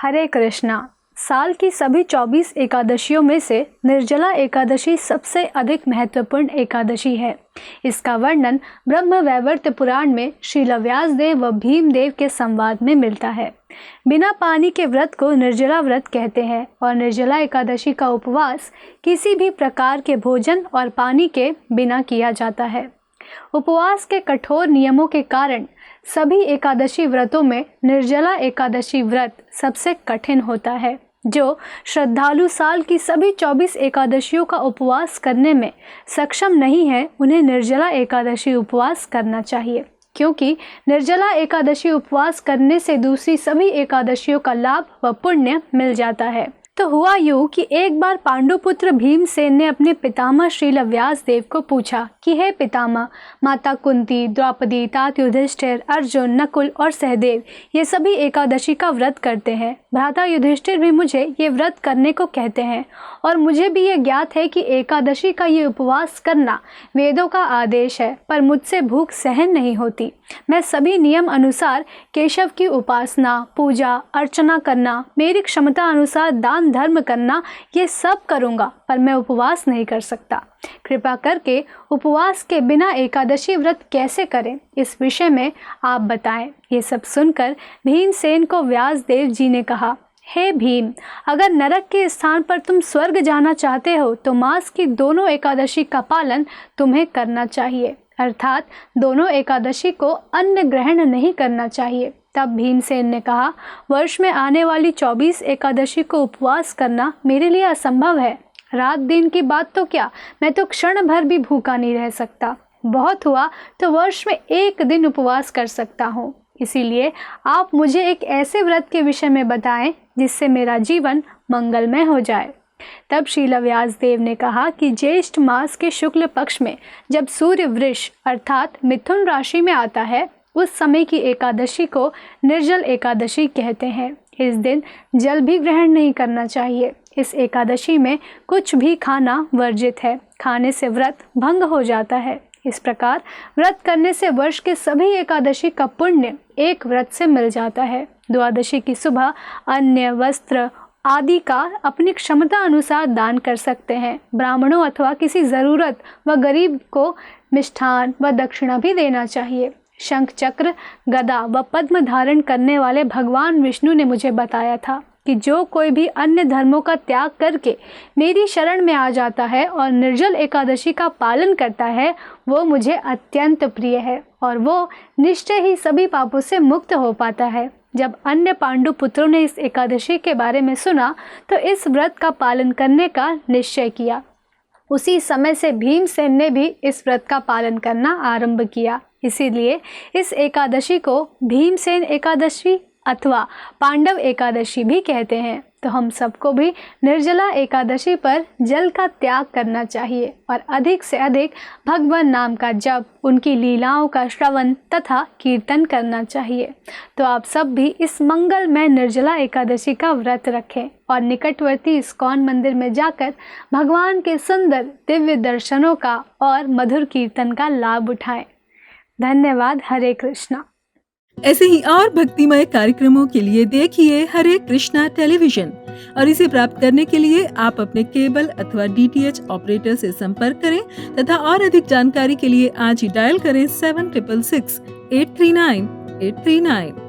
हरे कृष्णा। साल की सभी 24 एकादशियों में से निर्जला एकादशी सबसे अधिक महत्वपूर्ण एकादशी है। इसका वर्णन ब्रह्मवैवर्त पुराण में श्रील व्यासदेव व भीमदेव के संवाद में मिलता है। बिना पानी के व्रत को निर्जला व्रत कहते हैं और निर्जला एकादशी का उपवास किसी भी प्रकार के भोजन और पानी के बिना किया जाता है। उपवास के कठोर नियमों के कारण सभी एकादशी व्रतों में निर्जला एकादशी व्रत सबसे कठिन होता है। जो श्रद्धालु साल की सभी 24 एकादशियों का उपवास करने में सक्षम नहीं है, उन्हें निर्जला एकादशी उपवास करना चाहिए, क्योंकि निर्जला एकादशी उपवास करने से दूसरी सभी एकादशियों का लाभ व पुण्य मिल जाता है। तो हुआ यूं कि एक बार पांडुपुत्र भीमसेन ने अपने पितामह श्रील व्यासदेव को पूछा कि हे पितामह, माता कुंती, द्रौपदी, तात युधिष्ठिर, अर्जुन, नकुल और सहदेव ये सभी एकादशी का व्रत करते हैं। भ्राता युधिष्ठिर भी मुझे ये व्रत करने को कहते हैं और मुझे भी ये ज्ञात है कि एकादशी का ये उपवास करना वेदों का आदेश है, पर मुझसे भूख सहन नहीं होती। मैं सभी नियम अनुसार केशव की उपासना, पूजा अर्चना करना, मेरी क्षमता अनुसार दान धर्म करना, ये सब करूँगा, पर मैं उपवास नहीं कर सकता। कृपा करके उपवास के बिना एकादशी व्रत कैसे करें, इस विषय में आप बताएं। ये सब सुनकर भीमसेन को व्यासदेव जी ने कहा, हे भीम, अगर नरक के स्थान पर तुम स्वर्ग जाना चाहते हो तो मास की दोनों एकादशी का पालन तुम्हें करना चाहिए, अर्थात दोनों एकादशी को अन्न ग्रहण नहीं करना चाहिए। तब भीमसेन ने कहा, वर्ष में आने वाली 24 एकादशी को उपवास करना मेरे लिए असंभव है। रात दिन की बात तो क्या, मैं तो क्षण भर भी भूखा नहीं रह सकता। बहुत हुआ तो वर्ष में एक दिन उपवास कर सकता हूँ। इसीलिए आप मुझे एक ऐसे व्रत के विषय में बताएं जिससे मेरा जीवन मंगलमय हो जाए। तब श्रील व्यासदेव ने कहा कि ज्येष्ठ मास के शुक्ल पक्ष में जब सूर्य वृष अर्थात मिथुन राशि में आता है, उस समय की एकादशी को निर्जल एकादशी कहते हैं। इस दिन जल भी ग्रहण नहीं करना चाहिए। इस एकादशी में कुछ भी खाना वर्जित है, खाने से व्रत भंग हो जाता है। इस प्रकार व्रत करने से वर्ष के सभी एकादशी का पुण्य एक व्रत से मिल जाता है। द्वादशी की सुबह अन्न, वस्त्र आदि का अपनी क्षमता अनुसार दान कर सकते हैं। ब्राह्मणों अथवा किसी ज़रूरत व गरीब को मिष्ठान व दक्षिणा भी देना चाहिए। शंख, चक्र, गदा व पद्म धारण करने वाले भगवान विष्णु ने मुझे बताया था कि जो कोई भी अन्य धर्मों का त्याग करके मेरी शरण में आ जाता है और निर्जल एकादशी का पालन करता है, वो मुझे अत्यंत प्रिय है और वो निश्चय ही सभी पापों से मुक्त हो पाता है। जब अन्य पांडु पुत्रों ने इस एकादशी के बारे में सुना तो इस व्रत का पालन करने का निश्चय किया। उसी समय से भीमसेन ने भी इस व्रत का पालन करना आरंभ किया। इसीलिए इस एकादशी को भीमसेन एकादशी अथवा पांडव एकादशी भी कहते हैं। तो हम सबको भी निर्जला एकादशी पर जल का त्याग करना चाहिए और अधिक से अधिक भगवान नाम का जप, उनकी लीलाओं का श्रवण तथा कीर्तन करना चाहिए। तो आप सब भी इस मंगलमय निर्जला एकादशी का व्रत रखें और निकटवर्ती इस्कॉन मंदिर में जाकर भगवान के सुंदर दिव्य दर्शनों का और मधुर कीर्तन का लाभ उठाएं। धन्यवाद। हरे कृष्णा। ऐसे ही और भक्तिमय कार्यक्रमों के लिए देखिए हरे कृष्णा टेलीविजन और इसे प्राप्त करने के लिए आप अपने केबल अथवा DTH ऑपरेटर से संपर्क करें तथा और अधिक जानकारी के लिए आज ही डायल करें 7666 839 839।